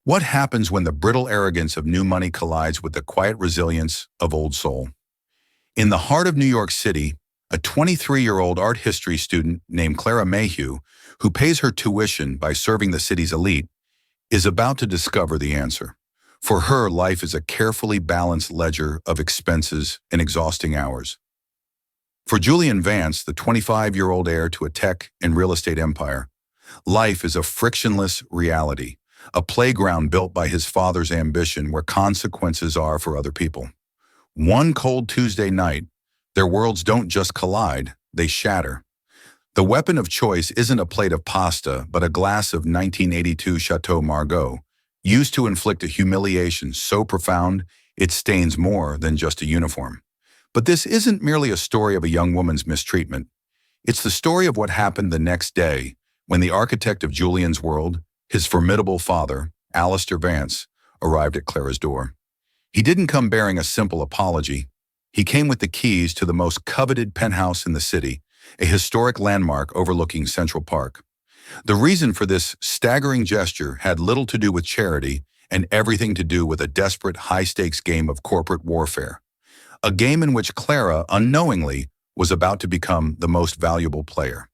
What happens when the brittle arrogance of new money collides with the quiet resilience of old soul? In the heart of New York City, a 23-year-old art history student named Clara Mayhew, who pays her tuition by serving the city's elite, is about to discover the answer. For her, life is a carefully balanced ledger of expenses and exhausting hours. For Julian Vance, the 25-year-old heir to a tech and real estate empire, life is a frictionless reality, a playground built by his father's ambition where consequences are for other people. One cold Tuesday night, their worlds don't just collide, they shatter. The weapon of choice isn't a plate of pasta, but a glass of 1982 Chateau Margaux, used to inflict a humiliation so profound it stains more than just a uniform. But this isn't merely a story of a young woman's mistreatment. It's the story of what happened the next day when the architect of Julian's world, his formidable father, Alister Vance, arrived at Clara's door. He didn't come bearing a simple apology. He came with the keys to the most coveted penthouse in the city, a historic landmark overlooking Central Park. The reason for this staggering gesture had little to do with charity and everything to do with a desperate high-stakes game of corporate warfare, a game in which Clara, unknowingly, was about to become the most valuable player.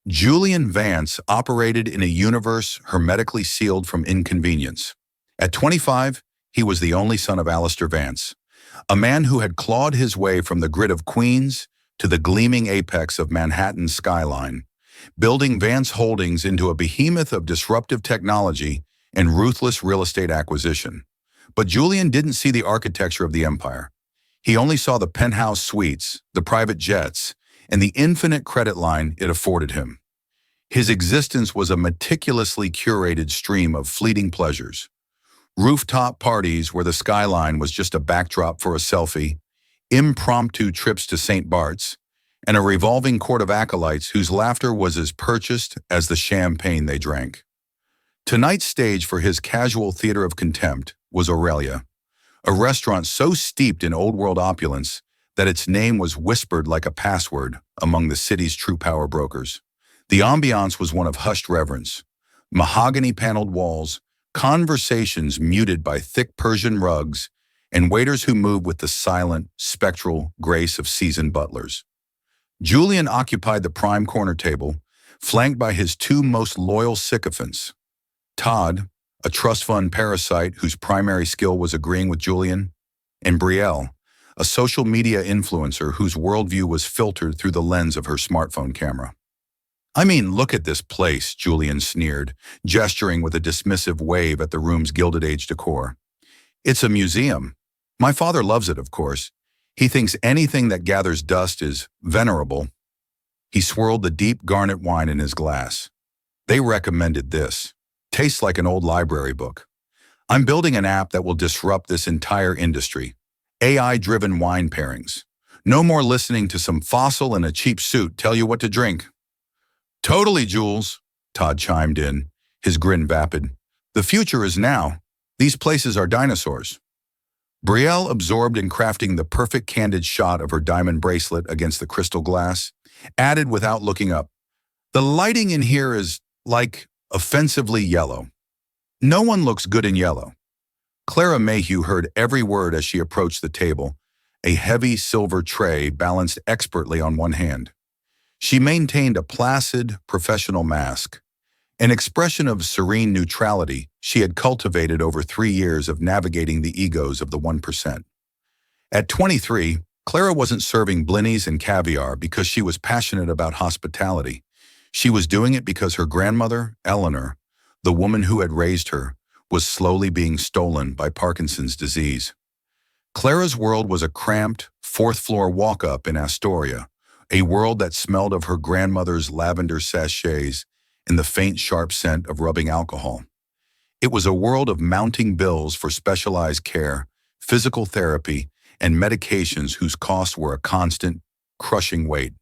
Julian Vance operated in a universe hermetically sealed from inconvenience. At 25, he was the only son of Alister Vance, a man who had clawed his way from the grid of Queens to the gleaming apex of Manhattan's skyline, building Vance Holdings into a behemoth of disruptive technology and ruthless real estate acquisition. But Julian didn't see the architecture of the empire. He only saw the penthouse suites, the private jets, and the infinite credit line it afforded him. His existence was a meticulously curated stream of fleeting pleasures. Rooftop parties where the skyline was just a backdrop for a selfie, impromptu trips to St. Bart's, and a revolving court of acolytes whose laughter was as purchased as the champagne they drank. Tonight's stage for his casual theater of contempt was Aurelia, a restaurant so steeped in old-world opulence that its name was whispered like a password among the city's true power brokers. The ambiance was one of hushed reverence, mahogany-paneled walls, conversations muted by thick Persian rugs, and waiters who moved with the silent, spectral grace of seasoned butlers. Julian occupied the prime corner table, flanked by his two most loyal sycophants. Todd, a trust fund parasite whose primary skill was agreeing with Julian, and Brielle, a social media influencer whose worldview was filtered through the lens of her smartphone camera. "I mean, look at this place," Julian sneered, gesturing with a dismissive wave at the room's Gilded Age decor. "It's a museum. My father loves it, of course. He thinks anything that gathers dust is venerable." He swirled the deep garnet wine in his glass. "They recommended this. Tastes like an old library book. I'm building an app that will disrupt this entire industry. AI-driven wine pairings. No more listening to some fossil in a cheap suit tell you what to drink." "Totally, Jules," Todd chimed in, his grin vapid. "The future is now. These places are dinosaurs." Brielle, absorbed in crafting the perfect candid shot of her diamond bracelet against the crystal glass, added without looking up, "The lighting in here is, like, offensively yellow. No one looks good in yellow." Clara Mayhew heard every word as she approached the table, a heavy silver tray balanced expertly on one hand. She maintained a placid, professional mask, an expression of serene neutrality she had cultivated over 3 years of navigating the egos of the 1%. At 23, Clara wasn't serving blinis and caviar because she was passionate about hospitality. She was doing it because her grandmother, Eleanor, the woman who had raised her, was slowly being stolen by Parkinson's disease. Clara's world was a cramped, fourth-floor walk-up in Astoria, a world that smelled of her grandmother's lavender sachets and the faint, sharp scent of rubbing alcohol. It was a world of mounting bills for specialized care, physical therapy, and medications whose costs were a constant, crushing weight.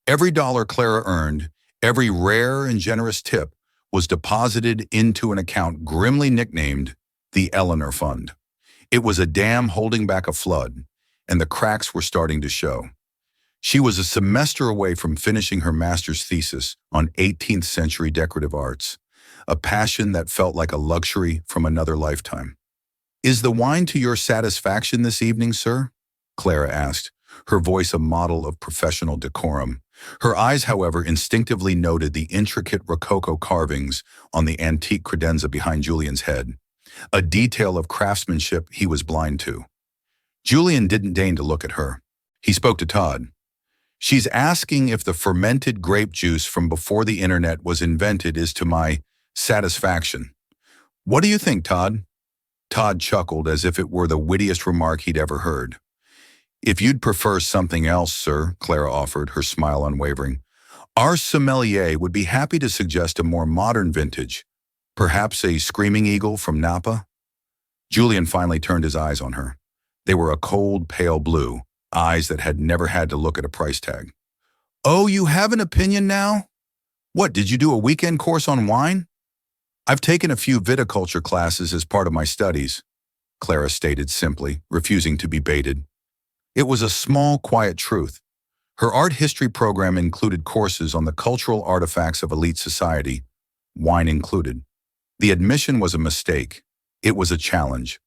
Every dollar Clara earned, every rare and generous tip, was deposited into an account grimly nicknamed the Eleanor Fund. It was a dam holding back a flood, and the cracks were starting to show. She was a semester away from finishing her master's thesis on 18th century decorative arts, a passion that felt like a luxury from another lifetime. "Is the wine to your satisfaction this evening, sir?" Clara asked, her voice a model of professional decorum. Her eyes, however, instinctively noted the intricate rococo carvings on the antique credenza behind Julian's head, a detail of craftsmanship he was blind to. Julian didn't deign to look at her. He spoke to Todd. "She's asking if the fermented grape juice from before the internet was invented is to my satisfaction. What do you think, Todd?" Todd chuckled as if it were the wittiest remark he'd ever heard. "If you'd prefer something else, sir," Clara offered, her smile unwavering, "our sommelier would be happy to suggest a more modern vintage, perhaps a Screaming Eagle from Napa." Julian finally turned his eyes on her. They were a cold, pale blue, eyes that had never had to look at a price tag. "Oh, you have an opinion now? What, did you do a weekend course on wine?" "I've taken a few viticulture classes as part of my studies," Clara stated simply, refusing to be baited. It was a small, quiet truth. Her art history program included courses on the cultural artifacts of elite society, wine included. The admission was a mistake. It was a challenge.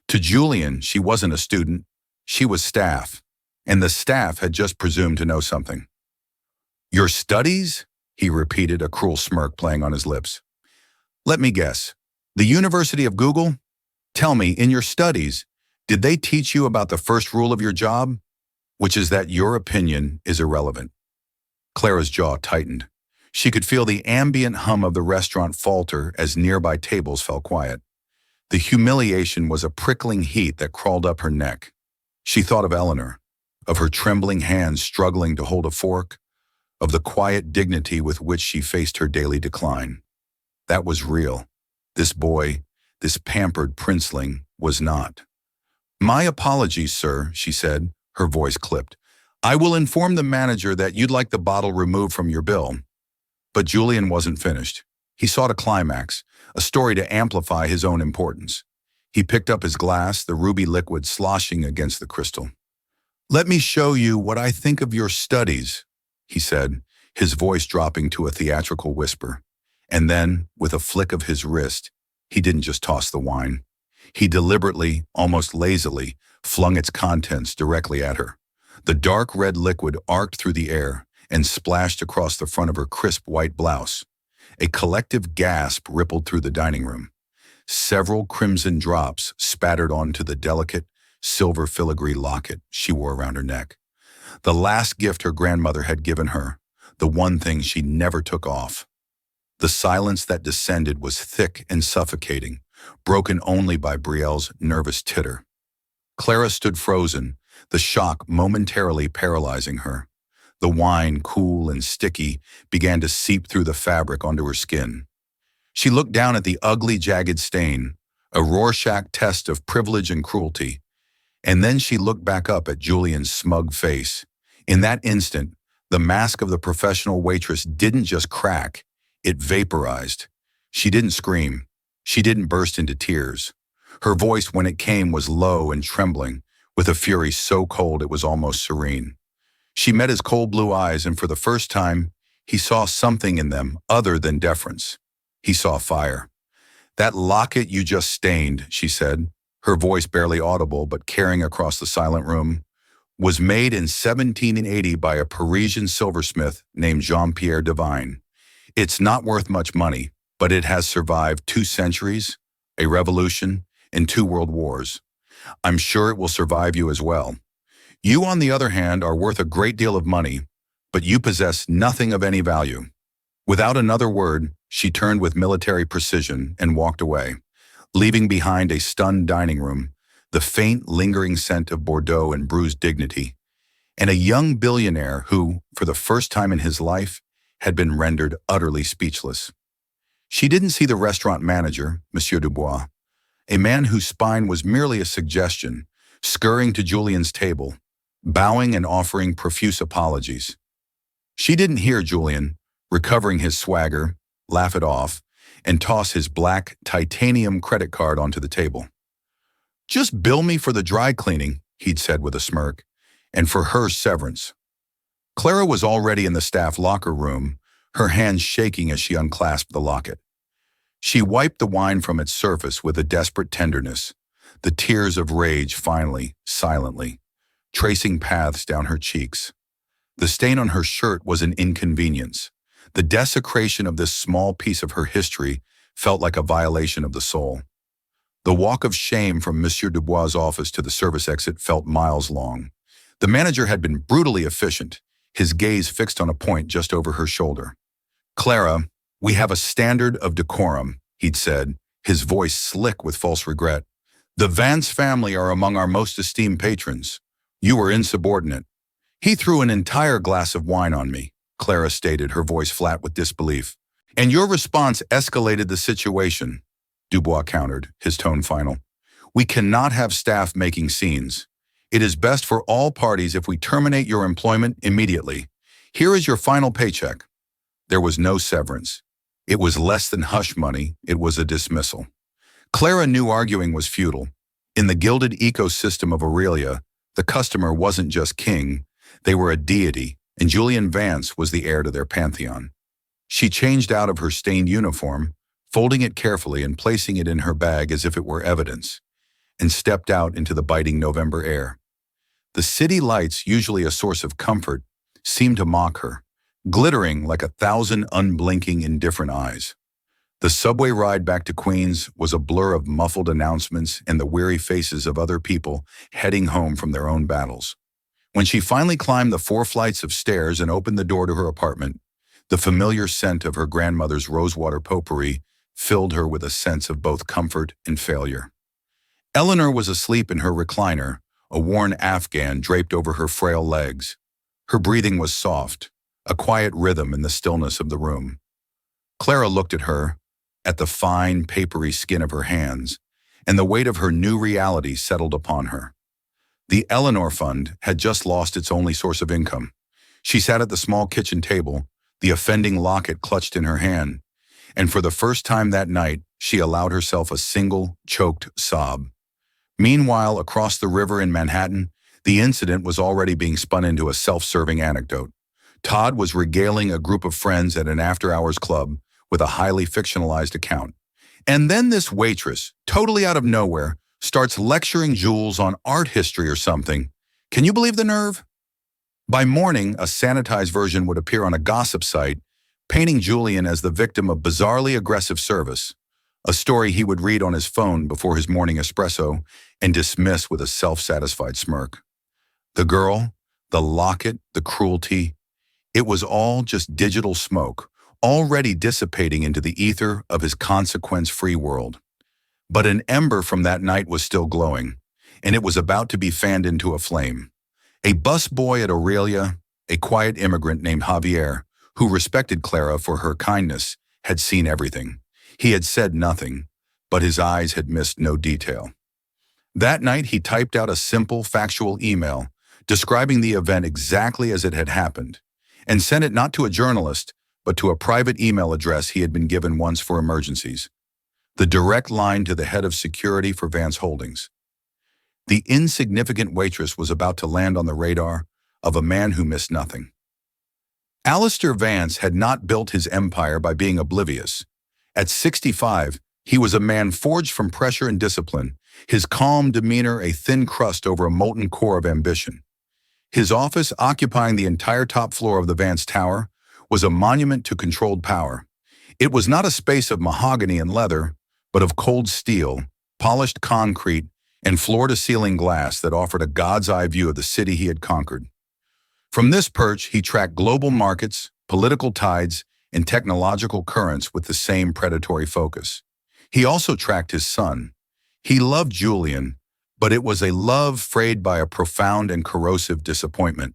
To Julian, she wasn't a student. She was staff. And the staff had just presumed to know something. "Your studies?" he repeated, a cruel smirk playing on his lips. "Let me guess. The University of Google? Tell me, in your studies, did they teach you about the first rule of your job? Which is that your opinion is irrelevant." Clara's jaw tightened. She could feel the ambient hum of the restaurant falter as nearby tables fell quiet. The humiliation was a prickling heat that crawled up her neck. She thought of Eleanor, of her trembling hands struggling to hold a fork, of the quiet dignity with which she faced her daily decline. That was real. This boy, this pampered princeling, was not. "My apologies, sir," she said, her voice clipped. "I will inform the manager that you'd like the bottle removed from your bill." But Julian wasn't finished. He sought a climax, a story to amplify his own importance. He picked up his glass, the ruby liquid sloshing against the crystal. "Let me show you what I think of your studies," he said, his voice dropping to a theatrical whisper. And then, with a flick of his wrist, he didn't just toss the wine. He deliberately, almost lazily, flung its contents directly at her. The dark red liquid arced through the air and splashed across the front of her crisp white blouse. A collective gasp rippled through the dining room. Several crimson drops spattered onto the delicate, silver filigree locket she wore around her neck. The last gift her grandmother had given her, the one thing she never took off. The silence that descended was thick and suffocating, broken only by Brielle's nervous titter. Clara stood frozen, the shock momentarily paralyzing her. The wine, cool and sticky, began to seep through the fabric onto her skin. She looked down at the ugly, jagged stain, a Rorschach test of privilege and cruelty, and then she looked back up at Julian's smug face. In that instant, the mask of the professional waitress didn't just crack, it vaporized. She didn't scream. She didn't burst into tears. Her voice, when it came, was low and trembling, with a fury so cold it was almost serene. She met his cold blue eyes, and for the first time, he saw something in them other than deference. He saw fire. "That locket you just stained," she said, her voice barely audible but carrying across the silent room, "was made in 1780 by a Parisian silversmith named Jean-Pierre Devine. It's not worth much money, but it has survived 2 centuries, a revolution, and 2 world wars. I'm sure it will survive you as well. You, on the other hand, are worth a great deal of money, but you possess nothing of any value." Without another word, she turned with military precision and walked away, leaving behind a stunned dining room, the faint, lingering scent of Bordeaux and bruised dignity, and a young billionaire who, for the first time in his life, had been rendered utterly speechless. She didn't see the restaurant manager, Monsieur Dubois, a man whose spine was merely a suggestion, scurrying to Julian's table, bowing and offering profuse apologies. She didn't hear Julian, recovering his swagger, laugh it off, and toss his black titanium credit card onto the table. "Just bill me for the dry cleaning," he'd said with a smirk, "and for her severance." Clara was already in the staff locker room, her hands shaking as she unclasped the locket. She wiped the wine from its surface with a desperate tenderness, the tears of rage finally, silently, tracing paths down her cheeks. The stain on her shirt was an inconvenience. The desecration of this small piece of her history felt like a violation of the soul. The walk of shame from Monsieur Dubois' office to the service exit felt miles long. The manager had been brutally efficient, his gaze fixed on a point just over her shoulder. "Clara, we have a standard of decorum," he'd said, his voice slick with false regret. "The Vance family are among our most esteemed patrons. You were insubordinate." "He threw an entire glass of wine on me," Clara stated, her voice flat with disbelief. "And your response escalated the situation," Dubois countered, his tone final. "We cannot have staff making scenes. It is best for all parties if we terminate your employment immediately. Here is your final paycheck." There was no severance. It was less than hush money, it was a dismissal. Clara knew arguing was futile. In the gilded ecosystem of Aurelia, the customer wasn't just king, they were a deity, and Julian Vance was the heir to their pantheon. She changed out of her stained uniform, folding it carefully and placing it in her bag as if it were evidence, and stepped out into the biting November air. The city lights, usually a source of comfort, seemed to mock her, glittering like 1,000 unblinking, indifferent eyes. The subway ride back to Queens was a blur of muffled announcements and the weary faces of other people heading home from their own battles. When she finally climbed the 4 flights of stairs and opened the door to her apartment, the familiar scent of her grandmother's rosewater potpourri filled her with a sense of both comfort and failure. Eleanor was asleep in her recliner, a worn afghan draped over her frail legs. Her breathing was soft, a quiet rhythm in the stillness of the room. Clara looked at her, at the fine, papery skin of her hands, and the weight of her new reality settled upon her. The Eleanor Fund had just lost its only source of income. She sat at the small kitchen table, the offending locket clutched in her hand, and for the first time that night, she allowed herself a single, choked sob. Meanwhile, across the river in Manhattan, the incident was already being spun into a self-serving anecdote. Todd was regaling a group of friends at an after-hours club with a highly fictionalized account. And then this waitress, totally out of nowhere, starts lecturing Jules on art history or something. Can you believe the nerve? By morning, a sanitized version would appear on a gossip site, painting Julian as the victim of bizarrely aggressive service, a story he would read on his phone before his morning espresso and dismiss with a self-satisfied smirk. The girl, the locket, the cruelty, it was all just digital smoke, already dissipating into the ether of his consequence-free world. But an ember from that night was still glowing, and it was about to be fanned into a flame. A busboy at Aurelia, a quiet immigrant named Javier, who respected Clara for her kindness, had seen everything. He had said nothing, but his eyes had missed no detail. That night, he typed out a simple, factual email describing the event exactly as it had happened, and sent it not to a journalist, but to a private email address he had been given once for emergencies. The direct line to the head of security for Vance Holdings. The insignificant waitress was about to land on the radar of a man who missed nothing. Alister Vance had not built his empire by being oblivious. At 65, he was a man forged from pressure and discipline, his calm demeanor a thin crust over a molten core of ambition. His office, occupying the entire top floor of the Vance Tower, was a monument to controlled power. It was not a space of mahogany and leather, but of cold steel, polished concrete, and floor-to-ceiling glass that offered a god's-eye view of the city he had conquered. From this perch, he tracked global markets, political tides, and technological currents with the same predatory focus. He also tracked his son. He loved Julian, but it was a love frayed by a profound and corrosive disappointment.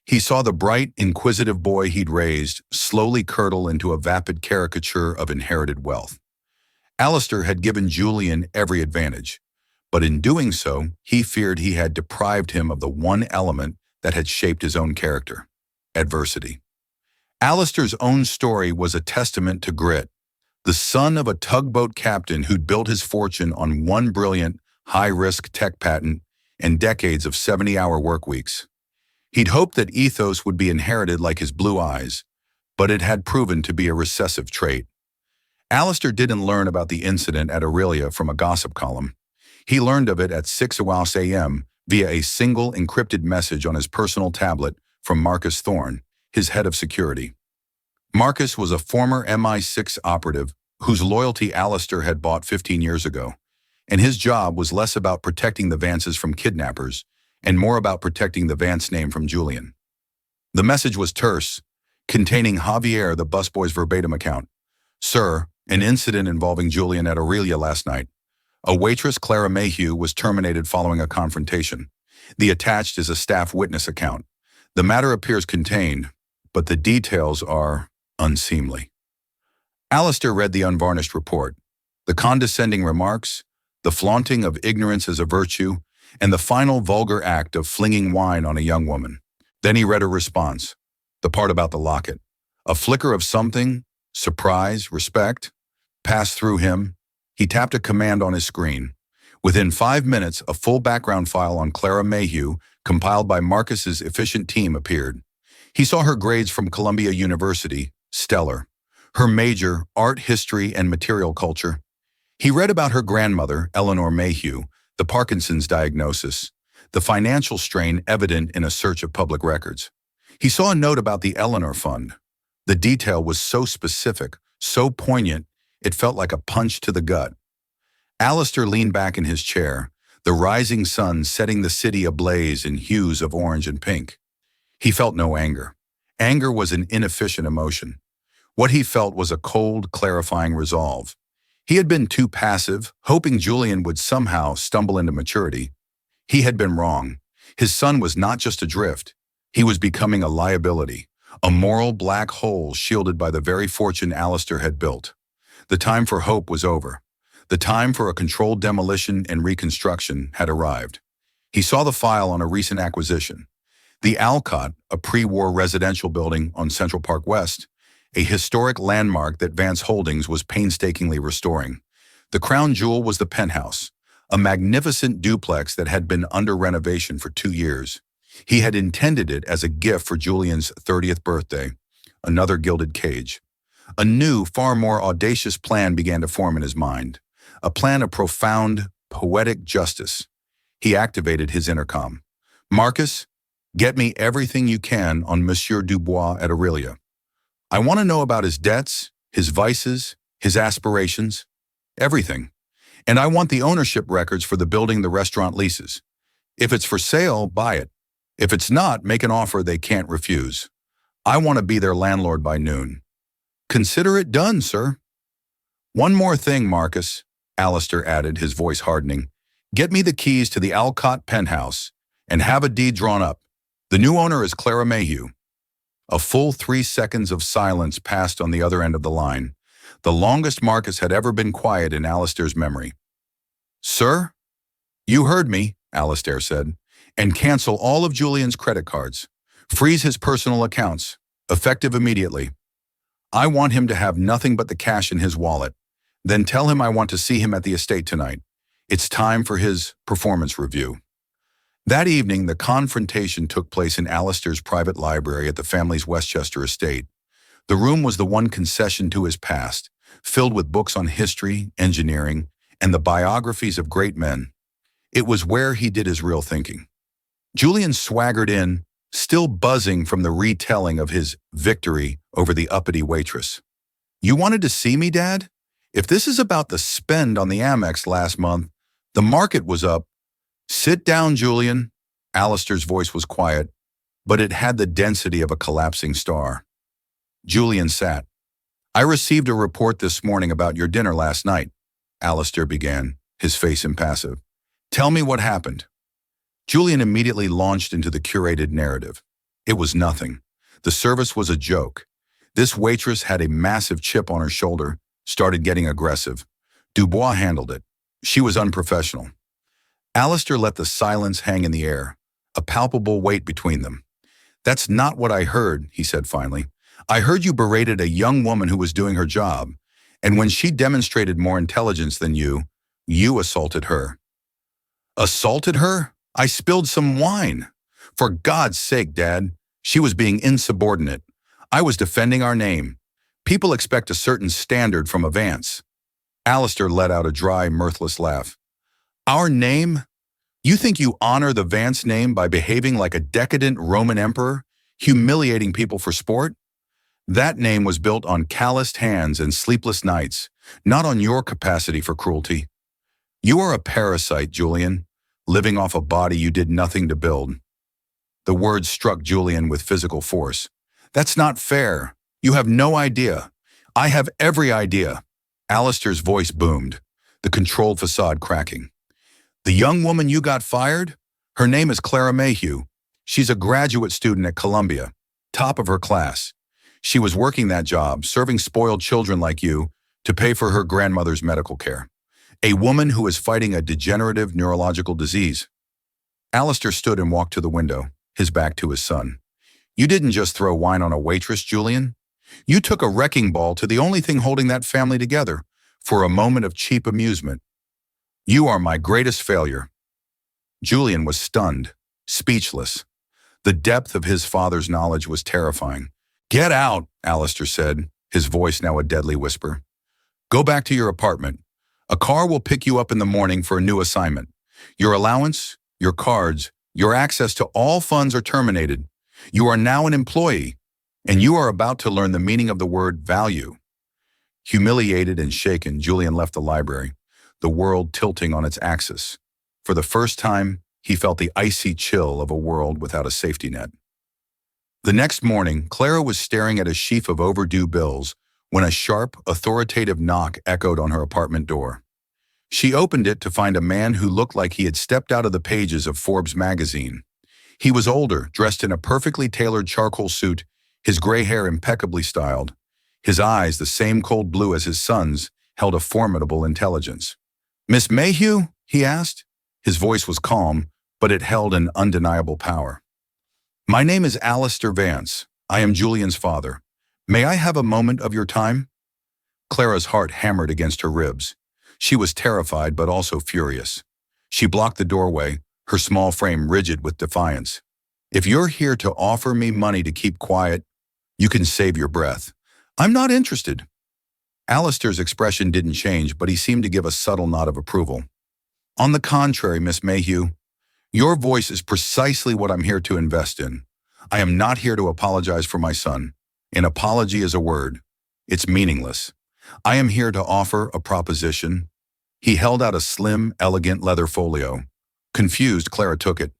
He saw the bright, inquisitive boy he'd raised slowly curdle into a vapid caricature of inherited wealth. Alister had given Julian every advantage, but in doing so, he feared he had deprived him of the one element that had shaped his own character: adversity. Alister's own story was a testament to grit. The son of a tugboat captain who'd built his fortune on one brilliant, high-risk tech patent and decades of 70-hour work weeks. He'd hoped that ethos would be inherited like his blue eyes, but it had proven to be a recessive trait. Alister didn't learn about the incident at Aurelia from a gossip column. He learned of it at 6 a.m. via a single encrypted message on his personal tablet from Marcus Thorne, his head of security. Marcus was a former MI6 operative whose loyalty Alister had bought 15 years ago, and his job was less about protecting the Vances from kidnappers and more about protecting the Vance name from Julian. The message was terse, containing Javier the busboy's verbatim account. "Sir, an incident involving Julian at Aurelia last night. A waitress, Clara Mayhew, was terminated following a confrontation. The attached is a staff witness account. The matter appears contained, but the details are unseemly." Alister read the unvarnished report, the condescending remarks, the flaunting of ignorance as a virtue, and the final vulgar act of flinging wine on a young woman. Then he read her response, the part about the locket. A flicker of something, surprise, respect, passed through him. He tapped a command on his screen. Within 5 minutes, a full background file on Clara Mayhew, compiled by Marcus's efficient team, appeared. He saw her grades from Columbia University, stellar. Her major, art history and material culture. He read about her grandmother, Eleanor Mayhew, the Parkinson's diagnosis, the financial strain evident in a search of public records. He saw a note about the Eleanor Fund. The detail was so specific, so poignant, it felt like a punch to the gut. Alister leaned back in his chair, the rising sun setting the city ablaze in hues of orange and pink. He felt no anger. Anger was an inefficient emotion. What he felt was a cold, clarifying resolve. He had been too passive, hoping Julian would somehow stumble into maturity. He had been wrong. His son was not just adrift. He was becoming a liability, a moral black hole shielded by the very fortune Alister had built. The time for hope was over. The time for a controlled demolition and reconstruction had arrived. He saw the file on a recent acquisition. The Alcott, a pre-war residential building on Central Park West, a historic landmark that Vance Holdings was painstakingly restoring. The crown jewel was the Penthouse, a magnificent duplex that had been under renovation for 2 years. He had intended it as a gift for Julian's 30th birthday, another gilded cage. A new, far more audacious plan began to form in his mind, a plan of profound, poetic justice. He activated his intercom. "Marcus, get me everything you can on Monsieur Dubois at Aurelia. I want to know about his debts, his vices, his aspirations, everything. And I want the ownership records for the building the restaurant leases. If it's for sale, buy it. If it's not, make an offer they can't refuse. I want to be their landlord by noon." "Consider it done, sir." "One more thing, Marcus," Alister added, his voice hardening. "Get me the keys to the Alcott penthouse and have a deed drawn up. The new owner is Clara Mayhew." A full 3 seconds of silence passed on the other end of the line, the longest Marcus had ever been quiet in Alister's memory. "Sir?" "You heard me," Alister said, "and cancel all of Julian's credit cards. Freeze his personal accounts, effective immediately. I want him to have nothing but the cash in his wallet. Then tell him I want to see him at the estate tonight. It's time for his performance review." That evening, the confrontation took place in Alister's private library at the family's Westchester estate. The room was the one concession to his past, filled with books on history, engineering, and the biographies of great men. It was where he did his real thinking. Julian swaggered in, still buzzing from the retelling of his victory over the uppity waitress. "You wanted to see me, Dad? If this is about the spend on the Amex last month, the market was up." "Sit down, Julian." Alister's voice was quiet, but it had the density of a collapsing star. Julian sat. "I received a report this morning about your dinner last night," Alister began, his face impassive. "Tell me what happened." Julian immediately launched into the curated narrative. It was nothing. The service was a joke. This waitress had a massive chip on her shoulder, started getting aggressive. Dubois handled it. She was unprofessional. Alister let the silence hang in the air, a palpable weight between them. "That's not what I heard," he said finally. "I heard you berated a young woman who was doing her job, and when she demonstrated more intelligence than you assaulted her." "Assaulted her? I spilled some wine." "For God's sake, Dad. She was being insubordinate. I was defending our name." People expect a certain standard from a Vance. Alister let out a dry, mirthless laugh. Our name? You think you honor the Vance name by behaving like a decadent Roman emperor, humiliating people for sport? That name was built on calloused hands and sleepless nights, not on your capacity for cruelty. You are a parasite, Julian, living off a body you did nothing to build. The words struck Julian with physical force. That's not fair. You have no idea. I have every idea. Alister's voice boomed, the controlled facade cracking. The young woman you got fired? Her name is Clara Mayhew. She's a graduate student at Columbia, top of her class. She was working that job, serving spoiled children like you, to pay for her grandmother's medical care. A woman who is fighting a degenerative neurological disease. Alister stood and walked to the window, his back to his son. You didn't just throw wine on a waitress, Julian. You took a wrecking ball to the only thing holding that family together, for a moment of cheap amusement. You are my greatest failure. Julian was stunned, speechless. The depth of his father's knowledge was terrifying. Get out, Alister said, his voice now a deadly whisper. Go back to your apartment. A car will pick you up in the morning for a new assignment. Your allowance, your cards, your access to all funds are terminated. You are now an employee, and you are about to learn the meaning of the word value. Humiliated and shaken, Julian left the library, the world tilting on its axis. For the first time, he felt the icy chill of a world without a safety net. The next morning, Clara was staring at a sheaf of overdue bills when a sharp, authoritative knock echoed on her apartment door. She opened it to find a man who looked like he had stepped out of the pages of Forbes magazine. He was older, dressed in a perfectly tailored charcoal suit, his gray hair impeccably styled. His eyes, the same cold blue as his son's, held a formidable intelligence. "Miss Mayhew?" he asked. His voice was calm, but it held an undeniable power. "My name is Alister Vance. I am Julian's father. May I have a moment of your time?" Clara's heart hammered against her ribs. She was terrified but also furious. She blocked the doorway, her small frame rigid with defiance. "If you're here to offer me money to keep quiet, you can save your breath. I'm not interested." Alister's expression didn't change, but he seemed to give a subtle nod of approval. "On the contrary, Miss Mayhew, your voice is precisely what I'm here to invest in. I am not here to apologize for my son. An apology is a word. It's meaningless. I am here to offer a proposition." He held out a slim, elegant leather folio. Confused, Clara took it.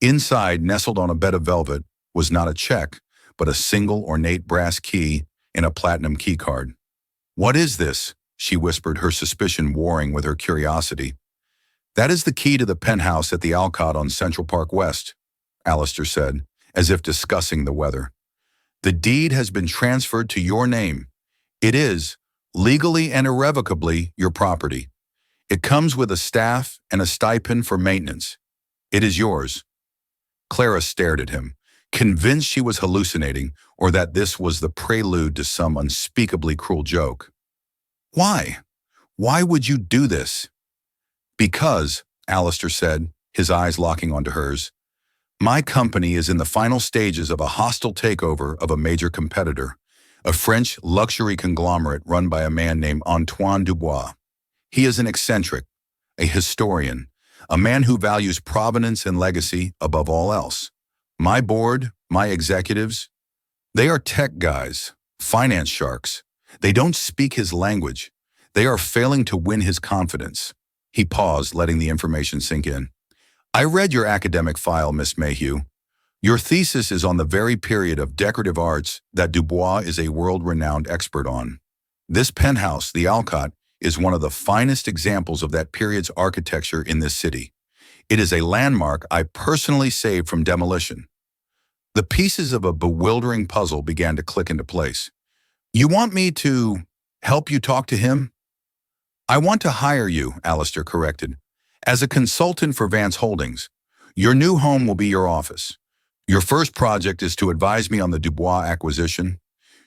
Inside, nestled on a bed of velvet, was not a check, but a single ornate brass key and a platinum key card. "What is this?" she whispered, her suspicion warring with her curiosity. "That is the key to the penthouse at the Alcott on Central Park West," Alister said, as if discussing the weather. "The deed has been transferred to your name. It is, legally and irrevocably, your property. It comes with a staff and a stipend for maintenance. It is yours." Clara stared at him, convinced she was hallucinating or that this was the prelude to some unspeakably cruel joke. "Why? Why would you do this?" "Because," Alister said, his eyes locking onto hers, "my company is in the final stages of a hostile takeover of a major competitor, a French luxury conglomerate run by a man named Antoine Dubois. He is an eccentric, a historian, a man who values provenance and legacy above all else. My board, my executives, they are tech guys, finance sharks. They don't speak his language. They are failing to win his confidence." He paused, letting the information sink in. "I read your academic file, Miss Mayhew. Your thesis is on the very period of decorative arts that Dubois is a world-renowned expert on. This penthouse, the Alcott, is one of the finest examples of that period's architecture in this city. It is a landmark I personally saved from demolition." The pieces of a bewildering puzzle began to click into place. "You want me to help you talk to him?" "I want to hire you," Alister corrected, "as a consultant for Vance Holdings. Your new home will be your office. Your first project is to advise me on the Dubois acquisition.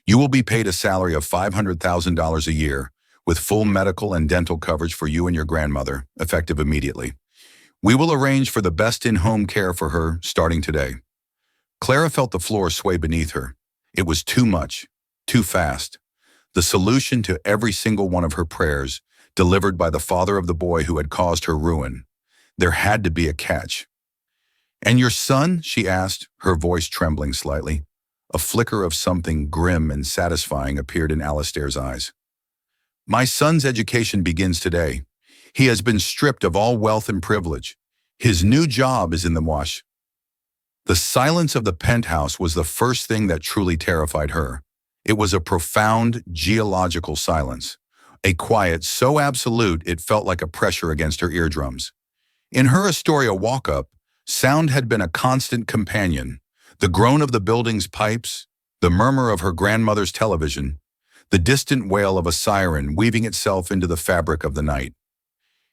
You will be paid a salary of $500,000 a year, with full medical and dental coverage for you and your grandmother, effective immediately. We will arrange for the best in-home care for her starting today." Clara felt the floor sway beneath her. It was too much, too fast. the solution to every single one of her prayers, delivered by the father of the boy who had caused her ruin. There had to be a catch. "And your son?" she asked, her voice trembling slightly. A flicker of something grim and satisfying appeared in Alister's eyes. "My son's education begins today. He has been stripped of all wealth and privilege. His new job is in the wash." The silence of the penthouse was the first thing that truly terrified her. It was a profound, geological silence, a quiet so absolute it felt like a pressure against her eardrums. In her Astoria walk-up, sound had been a constant companion. The groan of the building's pipes, the murmur of her grandmother's television, the distant wail of a siren weaving itself into the fabric of the night.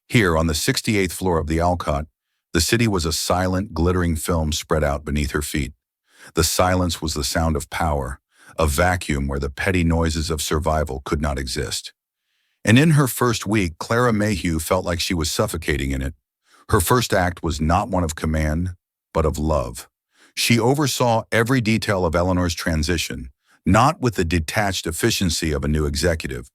Here, on the 68th floor of the Alcott, the city was a silent, glittering film spread out beneath her feet. The silence was the sound of power, a vacuum where the petty noises of survival could not exist. And in her first week, Clara Mayhew felt like she was suffocating in it. Her first act was not one of command, but of love. She oversaw every detail of Eleanor's transition, not with the detached efficiency of a new executive,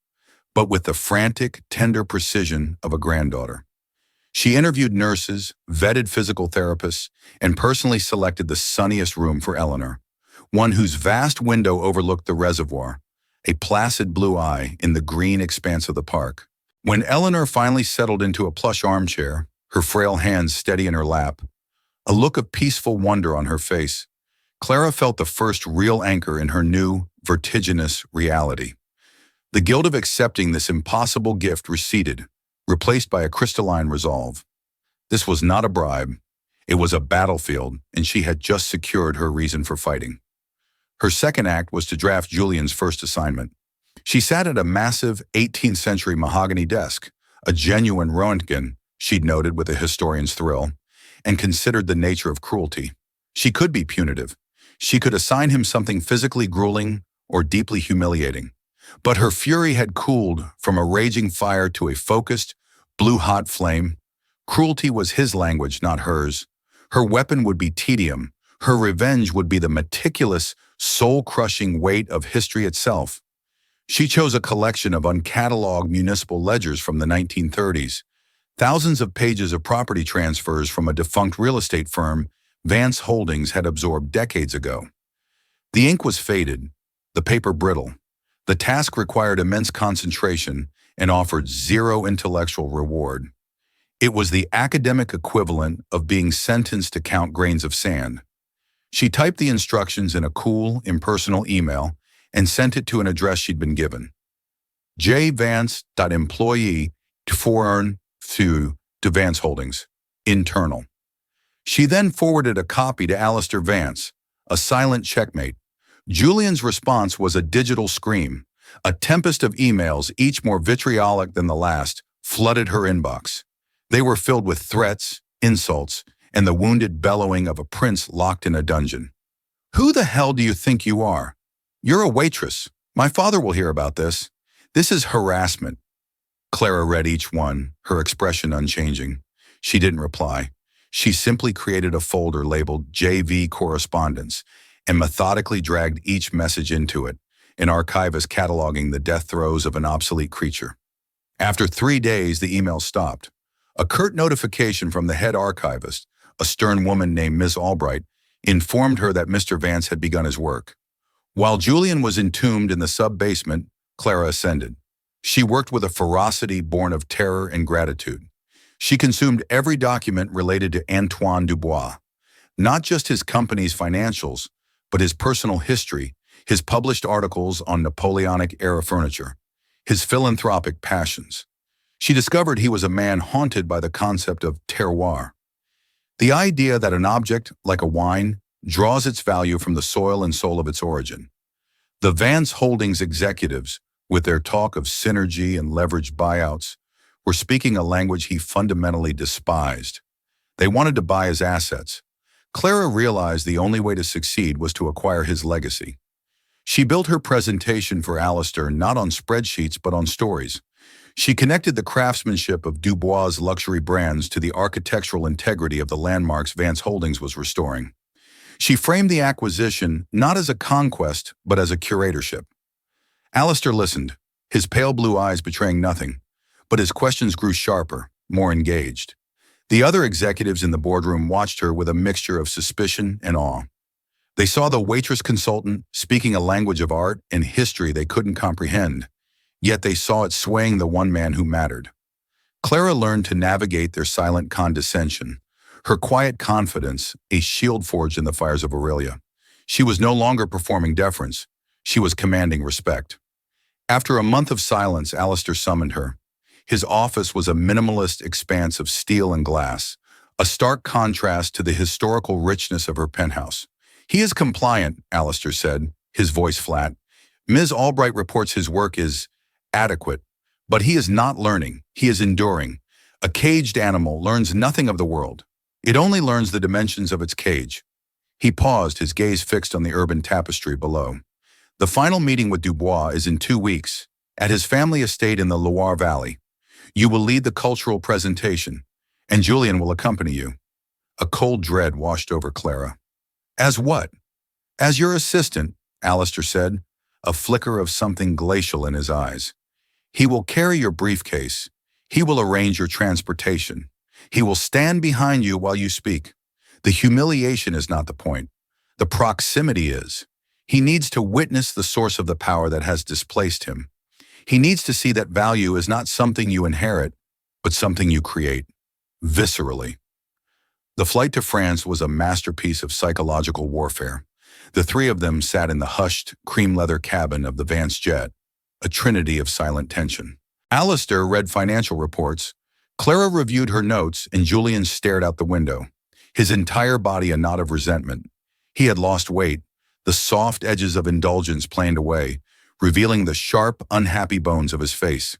but with the frantic, tender precision of a granddaughter. She interviewed nurses, vetted physical therapists, and personally selected the sunniest room for Eleanor, one whose vast window overlooked the reservoir, a placid blue eye in the green expanse of the park. When Eleanor finally settled into a plush armchair, her frail hands steady in her lap, a look of peaceful wonder on her face, Clara felt the first real anchor in her new, vertiginous reality. The guilt of accepting this impossible gift receded, replaced by a crystalline resolve. This was not a bribe. It was a battlefield, and she had just secured her reason for fighting. Her second act was to draft Julian's first assignment. She sat at a massive 18th century mahogany desk, a genuine Röntgen, she'd noted with a historian's thrill, and considered the nature of cruelty. She could be punitive. She could assign him something physically grueling or deeply humiliating. But her fury had cooled from a raging fire to a focused, blue-hot flame. Cruelty was his language, not hers. Her weapon would be tedium. Her revenge would be the meticulous, soul-crushing weight of history itself. She chose a collection of uncatalogued municipal ledgers from the 1930s, thousands of pages of property transfers from a defunct real estate firm Vance Holdings had absorbed decades ago. The ink was faded, the paper brittle. The task required immense concentration and offered zero intellectual reward. It was the academic equivalent of being sentenced to count grains of sand. She typed the instructions in a cool, impersonal email and sent it to an address she'd been given. jvance.employee to foreign to Vance Holdings, internal. She then forwarded a copy to Alister Vance, a silent checkmate. Julian's response was a digital scream. A tempest of emails, each more vitriolic than the last, flooded her inbox. They were filled with threats, insults, and the wounded bellowing of a prince locked in a dungeon. "Who the hell do you think you are? You're a waitress. My father will hear about this. This is harassment." Clara read each one, her expression unchanging. She didn't reply. She simply created a folder labeled JV Correspondence and methodically dragged each message into it, an archivist cataloging the death throes of an obsolete creature. After 3 days, the email stopped. A curt notification from the head archivist, a stern woman named Miss Albright, informed her that Mr. Vance had begun his work. While Julian was entombed in the sub-basement, Clara ascended. She worked with a ferocity born of terror and gratitude. She consumed every document related to Antoine Dubois, not just his company's financials, but his personal history, his published articles on Napoleonic-era furniture, his philanthropic passions. She discovered he was a man haunted by the concept of terroir, the idea that an object, like a wine, draws its value from the soil and soul of its origin. The Vance Holdings executives, with their talk of synergy and leveraged buyouts, were speaking a language he fundamentally despised. They wanted to buy his assets. Clara realized the only way to succeed was to acquire his legacy. She built her presentation for Alister not on spreadsheets but on stories. She connected the craftsmanship of Dubois' luxury brands to the architectural integrity of the landmarks Vance Holdings was restoring. She framed the acquisition not as a conquest but as a curatorship. Alister listened, his pale blue eyes betraying nothing, but his questions grew sharper, more engaged. The other executives in the boardroom watched her with a mixture of suspicion and awe. They saw the waitress consultant speaking a language of art and history they couldn't comprehend, yet they saw it swaying the one man who mattered. Clara learned to navigate their silent condescension, her quiet confidence a shield forged in the fires of Aurelia. She was no longer performing deference, she was commanding respect. After a month of silence, Alister summoned her. His office was a minimalist expanse of steel and glass, a stark contrast to the historical richness of her penthouse. "He is compliant," Alister said, his voice flat. "Ms. Albright reports his work is adequate, but he is not learning, he is enduring. A caged animal learns nothing of the world. It only learns the dimensions of its cage." He paused, his gaze fixed on the urban tapestry below. "The final meeting with Dubois is in 2 weeks, at his family estate in the Loire Valley. You will lead the cultural presentation, and Julian will accompany you." A cold dread washed over Clara. "As what?" "As your assistant," Alister said, a flicker of something glacial in his eyes. "He will carry your briefcase. He will arrange your transportation. He will stand behind you while you speak. The humiliation is not the point. The proximity is. He needs to witness the source of the power that has displaced him. He needs to see that value is not something you inherit, but something you create, viscerally." The flight to France was a masterpiece of psychological warfare. The three of them sat in the hushed, cream-leather cabin of the Vance jet, a trinity of silent tension. Alister read financial reports, Clara reviewed her notes, and Julian stared out the window, his entire body a knot of resentment. He had lost weight, the soft edges of indulgence planed away, revealing the sharp, unhappy bones of his face.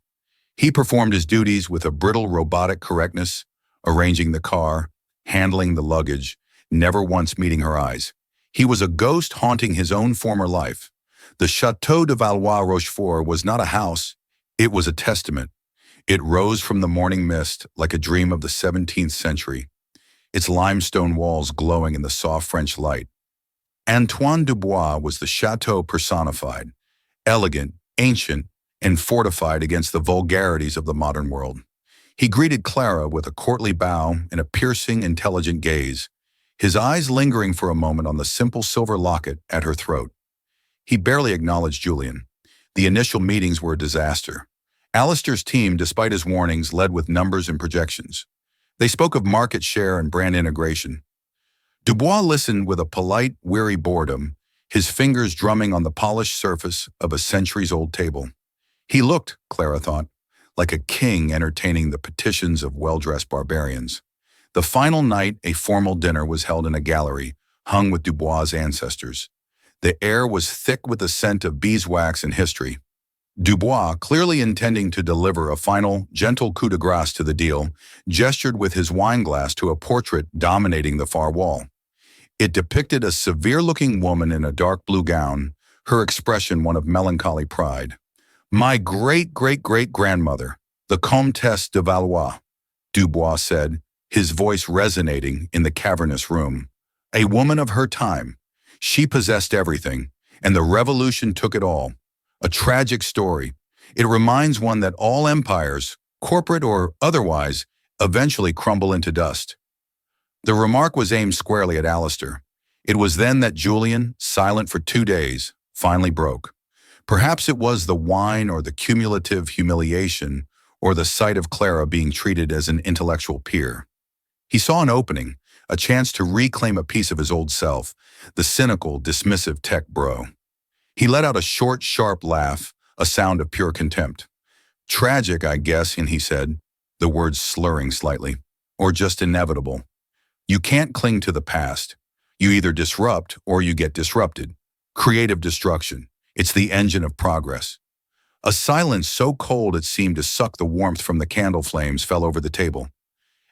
He performed his duties with a brittle, robotic correctness, arranging the car, handling the luggage, never once meeting her eyes. He was a ghost haunting his own former life. The Château de Valois-Rochefort was not a house, it was a testament. It rose from the morning mist like a dream of the 17th century, its limestone walls glowing in the soft French light. Antoine Dubois was the chateau personified, elegant, ancient, and fortified against the vulgarities of the modern world. He greeted Clara with a courtly bow and a piercing, intelligent gaze, his eyes lingering for a moment on the simple silver locket at her throat. He barely acknowledged Julian. The initial meetings were a disaster. Alister's team, despite his warnings, led with numbers and projections. They spoke of market share and brand integration. Dubois listened with a polite, weary boredom, his fingers drumming on the polished surface of a centuries-old table. He looked, Clara thought, like a king entertaining the petitions of well-dressed barbarians. The final night, a formal dinner was held in a gallery, hung with Dubois' ancestors. The air was thick with the scent of beeswax and history. Dubois, clearly intending to deliver a final, gentle coup de grace to the deal, gestured with his wineglass to a portrait dominating the far wall. It depicted a severe-looking woman in a dark blue gown, her expression one of melancholy pride. "My great-great-great-grandmother, the Comtesse de Valois," Dubois said, his voice resonating in the cavernous room. "A woman of her time. She possessed everything, and the revolution took it all. A tragic story. It reminds one that all empires, corporate or otherwise, eventually crumble into dust." The remark was aimed squarely at Alister. It was then that Julian, silent for 2 days, finally broke. Perhaps it was the wine or the cumulative humiliation or the sight of Clara being treated as an intellectual peer. He saw an opening, a chance to reclaim a piece of his old self, the cynical, dismissive tech bro. He let out a short, sharp laugh, a sound of pure contempt. "Tragic, I guess," and he said, the words slurring slightly, "or just inevitable. You can't cling to the past. You either disrupt or you get disrupted. Creative destruction. It's the engine of progress." A silence so cold it seemed to suck the warmth from the candle flames fell over the table.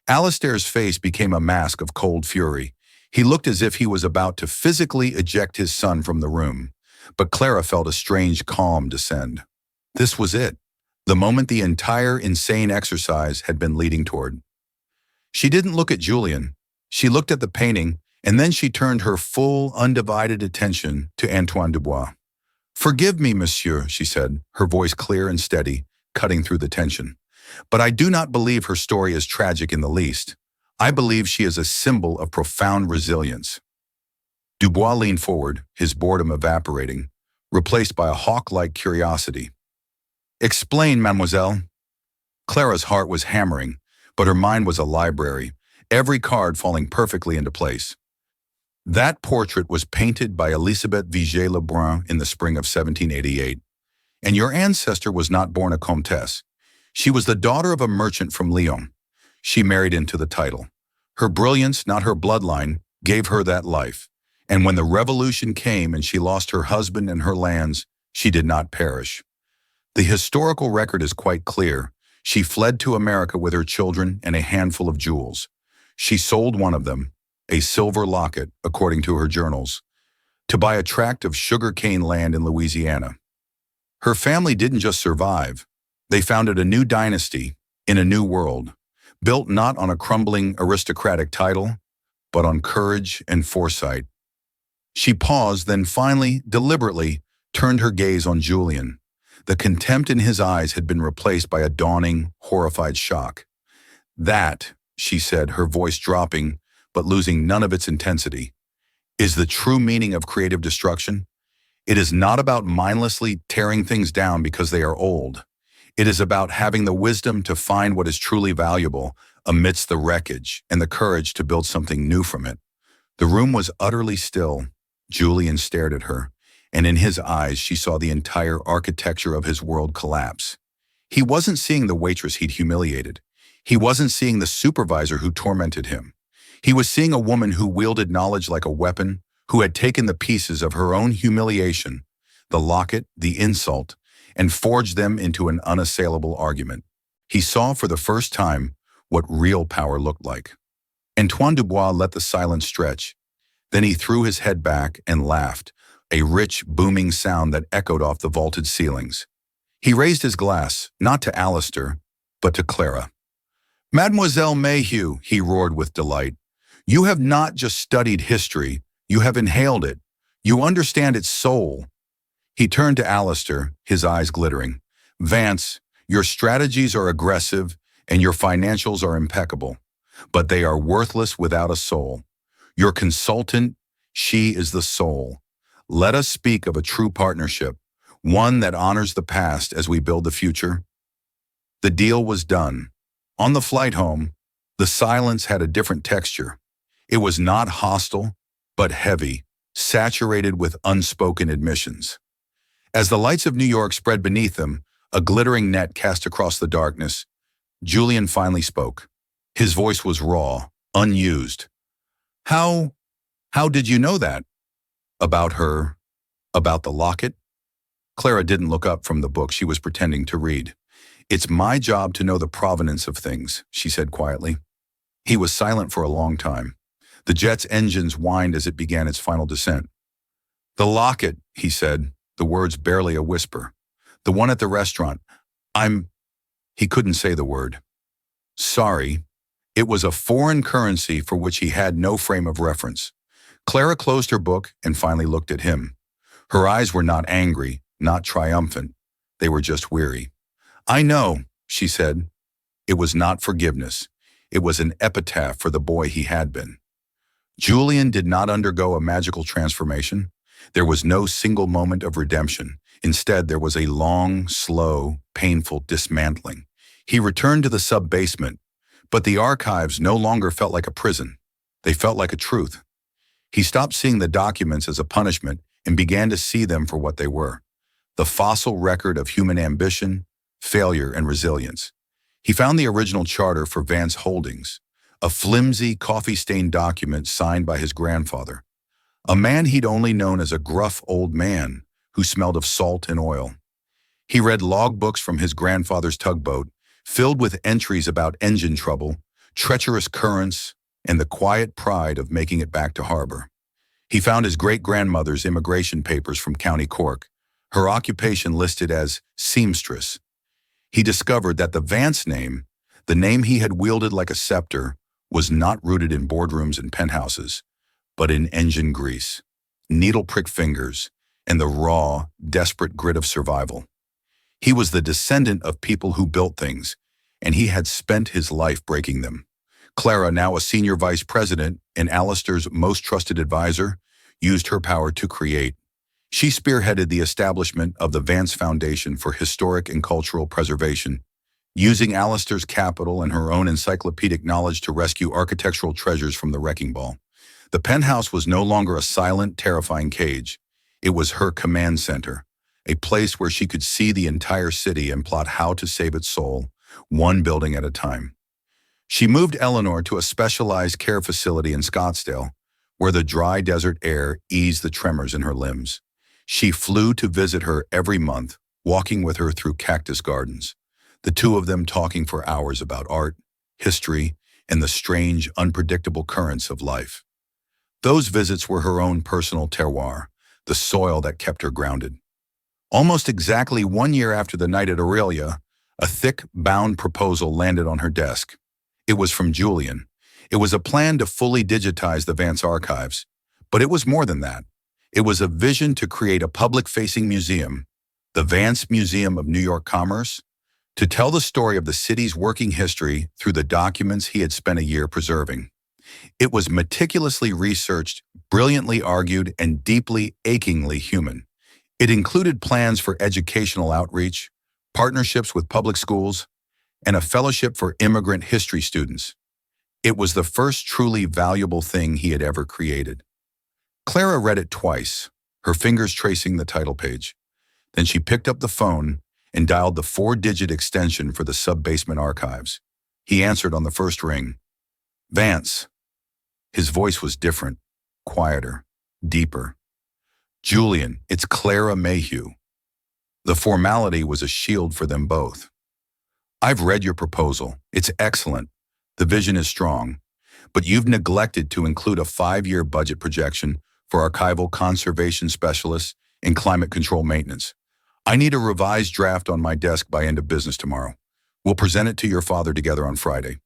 Alister's face became a mask of cold fury. He looked as if he was about to physically eject his son from the room. But Clara felt a strange calm descend. This was it, the moment the entire insane exercise had been leading toward. She didn't look at Julian. She looked at the painting, and then she turned her full, undivided attention to Antoine Dubois. "Forgive me, monsieur," she said, her voice clear and steady, cutting through the tension. "But I do not believe her story is tragic in the least. I believe she is a symbol of profound resilience." Dubois leaned forward, his boredom evaporating, replaced by a hawk-like curiosity. "Explain, mademoiselle." Clara's heart was hammering, but her mind was a library, every card falling perfectly into place. That portrait was painted by Elisabeth Vigée-Lebrun in the spring of 1788. And your ancestor was not born a comtesse. She was the daughter of a merchant from Lyon. She married into the title. Her brilliance, not her bloodline, gave her that life. And when the revolution came and she lost her husband and her lands, she did not perish. The historical record is quite clear. She fled to America with her children and a handful of jewels. She sold one of them, a silver locket, according to her journals, to buy a tract of sugarcane land in Louisiana. Her family didn't just survive. They founded a new dynasty in a new world, built not on a crumbling aristocratic title, but on courage and foresight. She paused, then finally, deliberately, turned her gaze on Julian. The contempt in his eyes had been replaced by a dawning, horrified shock. "That," she said, her voice dropping, but losing none of its intensity, "is the true meaning of creative destruction. It is not about mindlessly tearing things down because they are old. It is about having the wisdom to find what is truly valuable amidst the wreckage and the courage to build something new from it." The room was utterly still. Julian stared at her, and in his eyes she saw the entire architecture of his world collapse. He wasn't seeing the waitress he'd humiliated. He wasn't seeing the supervisor who tormented him. He was seeing a woman who wielded knowledge like a weapon, who had taken the pieces of her own humiliation, the locket, the insult, and forged them into an unassailable argument. He saw for the first time what real power looked like. Antoine Dubois let the silence stretch. Then he threw his head back and laughed, a rich, booming sound that echoed off the vaulted ceilings. He raised his glass, not to Alister, but to Clara. "Mademoiselle Mayhew," he roared with delight, "you have not just studied history, you have inhaled it. You understand its soul." He turned to Alister, his eyes glittering. "Vance, your strategies are aggressive and your financials are impeccable, but they are worthless without a soul. Your consultant, she is the soul. Let us speak of a true partnership, one that honors the past as we build the future." The deal was done. On the flight home, the silence had a different texture. It was not hostile, but heavy, saturated with unspoken admissions. As the lights of New York spread beneath them, a glittering net cast across the darkness, Julian finally spoke. His voice was raw, unused. How did you know that? About her? About the locket?" Clara didn't look up from the book she was pretending to read. "It's my job to know the provenance of things," she said quietly. He was silent for a long time. The jet's engines whined as it began its final descent. "The locket," he said, the words barely a whisper. "The one at the restaurant. He couldn't say the word. "Sorry." It was a foreign currency for which he had no frame of reference. Clara closed her book and finally looked at him. Her eyes were not angry, not triumphant. They were just weary. "I know," she said. It was not forgiveness. It was an epitaph for the boy he had been. Julian did not undergo a magical transformation. There was no single moment of redemption. Instead, there was a long, slow, painful dismantling. He returned to the sub-basement, but the archives no longer felt like a prison. They felt like a truth. He stopped seeing the documents as a punishment and began to see them for what they were: the fossil record of human ambition, failure, and resilience. He found the original charter for Vance Holdings, a flimsy, coffee-stained document signed by his grandfather, a man he'd only known as a gruff old man who smelled of salt and oil. He read logbooks from his grandfather's tugboat, filled with entries about engine trouble, treacherous currents, and the quiet pride of making it back to harbor. He found his great-grandmother's immigration papers from County Cork, her occupation listed as seamstress. He discovered that the Vance name, the name he had wielded like a scepter, was not rooted in boardrooms and penthouses, but in engine grease, needle-prick fingers, and the raw, desperate grit of survival. He was the descendant of people who built things, and he had spent his life breaking them. Clara, now a senior vice president and Alister's most trusted advisor, used her power to create. She spearheaded the establishment of the Vance Foundation for Historic and Cultural Preservation, using Alister's capital and her own encyclopedic knowledge to rescue architectural treasures from the wrecking ball. The penthouse was no longer a silent, terrifying cage. It was her command center, a place where she could see the entire city and plot how to save its soul, one building at a time. She moved Eleanor to a specialized care facility in Scottsdale, where the dry desert air eased the tremors in her limbs. She flew to visit her every month, walking with her through cactus gardens, the two of them talking for hours about art, history, and the strange, unpredictable currents of life. Those visits were her own personal terroir, the soil that kept her grounded. Almost exactly 1 year after the night at Aurelia, a thick, bound proposal landed on her desk. It was from Julian. It was a plan to fully digitize the Vance archives, but it was more than that. It was a vision to create a public-facing museum, the Vance Museum of New York Commerce, to tell the story of the city's working history through the documents he had spent a year preserving. It was meticulously researched, brilliantly argued, and deeply, achingly human. It included plans for educational outreach, partnerships with public schools, and a fellowship for immigrant history students. It was the first truly valuable thing he had ever created. Clara read it twice, her fingers tracing the title page. Then she picked up the phone and dialed the 4-digit extension for the sub-basement archives. He answered on the first ring. Vance. His voice was different, quieter, deeper. Julian, it's Clara Mayhew. The formality was a shield for them both. I've read your proposal. It's excellent. The vision is strong. But you've neglected to include a 5-year budget projection for archival conservation specialists and climate control maintenance. I need a revised draft on my desk by end of business tomorrow. We'll present it to your father together on Friday.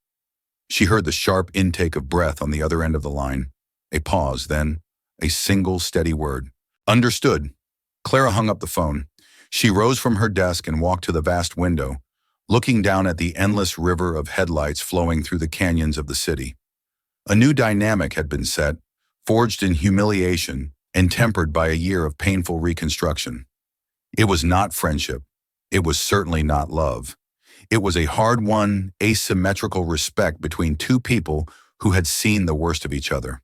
She heard the sharp intake of breath on the other end of the line. A pause, then a single steady word. Understood. Clara hung up the phone. She rose from her desk and walked to the vast window, looking down at the endless river of headlights flowing through the canyons of the city. A new dynamic had been set, forged in humiliation and tempered by a year of painful reconstruction. It was not friendship. It was certainly not love. It was a hard-won, asymmetrical respect between two people who had seen the worst of each other.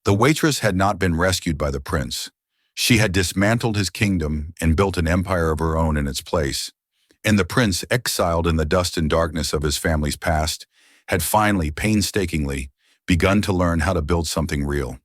The waitress had not been rescued by the prince. She had dismantled his kingdom and built an empire of her own in its place. And the prince, exiled in the dust and darkness of his family's past, had finally, painstakingly, begun to learn how to build something real.